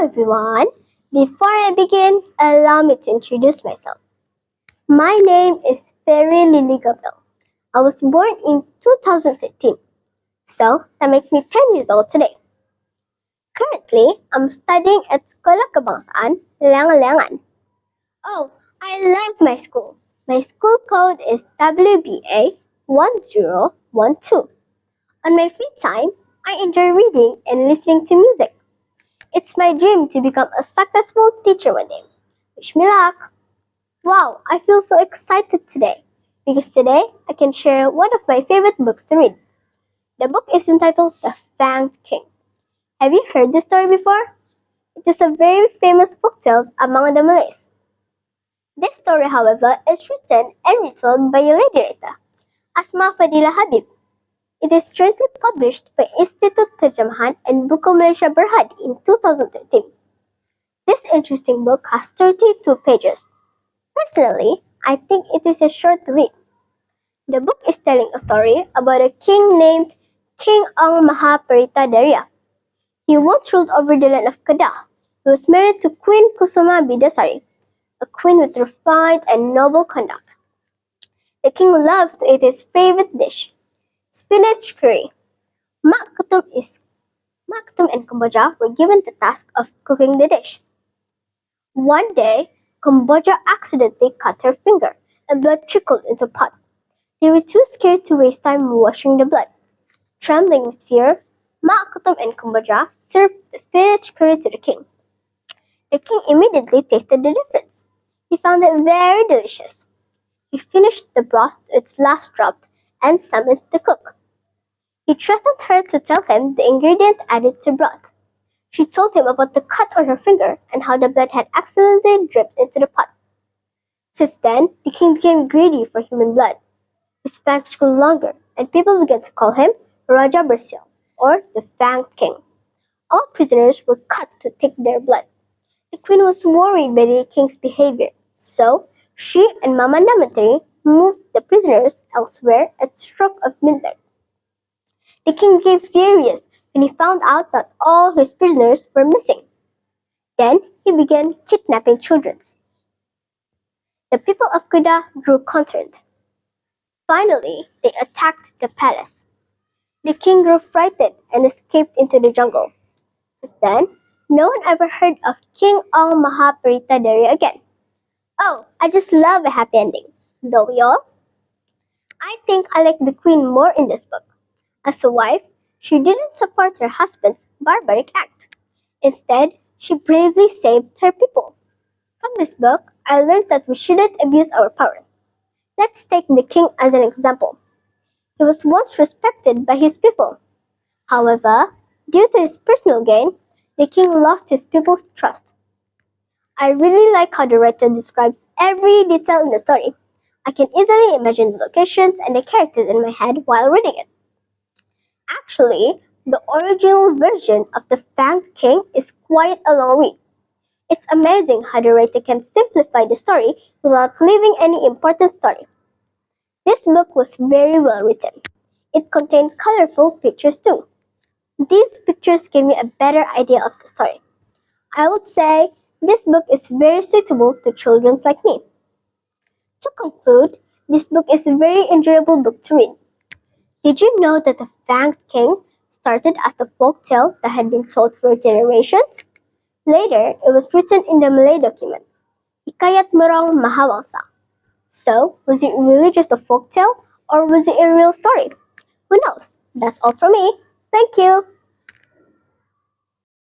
everyone. Before I begin, allow me to introduce myself. My name is Fairy Lily Gabriel. I was born in 2013, so that makes me 10 years old today. Currently, I'm studying at Sekolah Kebangsaan, Layang-Layangan. Oh, I love my school. My school code is WBA 1012. On my free time, I enjoy reading and listening to music. It's my dream to become a successful teacher one day. Wish me luck! Wow, I feel so excited today because today I can share one of my favorite books to read. The book is entitled The Fang King. Have you heard this story before? It is a very famous folktale among the Malays. This story, however, is written and retold by a lady writer, Asma Fadila Habib. It is jointly published by Institut Terjemahan and Buku Malaysia Berhad in 2013. This interesting book has 32 pages. Personally, I think it is a short read. The book is telling a story about a king named King Ong Mahaparita Daria. He once ruled over the land of Kedah. He was married to Queen Kusuma Bidasari, a queen with refined and noble conduct. The king loved to eat his favorite dish, spinach curry. Mak Ketum and Kamboja were given the task of cooking the dish. One day, Kamboja accidentally cut her finger and blood trickled into a pot. They were too scared to waste time washing the blood. Trembling with fear, Mak Ketum and Kamboja served the spinach curry to the king. The king immediately tasted the difference. He found it very delicious. He finished the broth to its last drop and summoned the cook. He threatened her to tell him the ingredient added to broth. She told him about the cut on her finger and how the blood had accidentally dripped into the pot. Since then, the king became greedy for human blood. His fangs grew longer, and people began to call him Raja Bersil, or the Fanged King. All prisoners were cut to take their blood. The queen was worried by the king's behavior, so she and Mama Namatri moved the prisoners elsewhere at the stroke of midnight. The king became furious when he found out that all his prisoners were missing. Then he began kidnapping children. The people of Kedah grew concerned. Finally, they attacked the palace. The king grew frightened and escaped into the jungle. Since then, no one ever heard of King Ong Mahaparita Daria again. Oh, I just love a happy ending. Don't we all? I think I like the queen more in this book. As a wife, she didn't support her husband's barbaric act. Instead, she bravely saved her people. From this book, I learned that we shouldn't abuse our power. Let's take the king as an example. He was once respected by his people. However, due to his personal gain, the king lost his people's trust. I really like how the writer describes every detail in the story. I can easily imagine the locations and the characters in my head while reading it. Actually, the original version of The Fanged King is quite a long read. It's amazing how the writer can simplify the story without leaving any important story. This book was very well written. It contained colorful pictures too. These pictures gave me a better idea of the story. I would say this book is very suitable to children like me. To conclude, this book is a very enjoyable book to read. Did you know that The Fanged King started as a folk tale that had been told for generations? Later, it was written in the Malay document, Hikayat Merong Mahawangsa. So, was it really just a folk tale or was it a real story? Who knows? That's all from me. Thank you.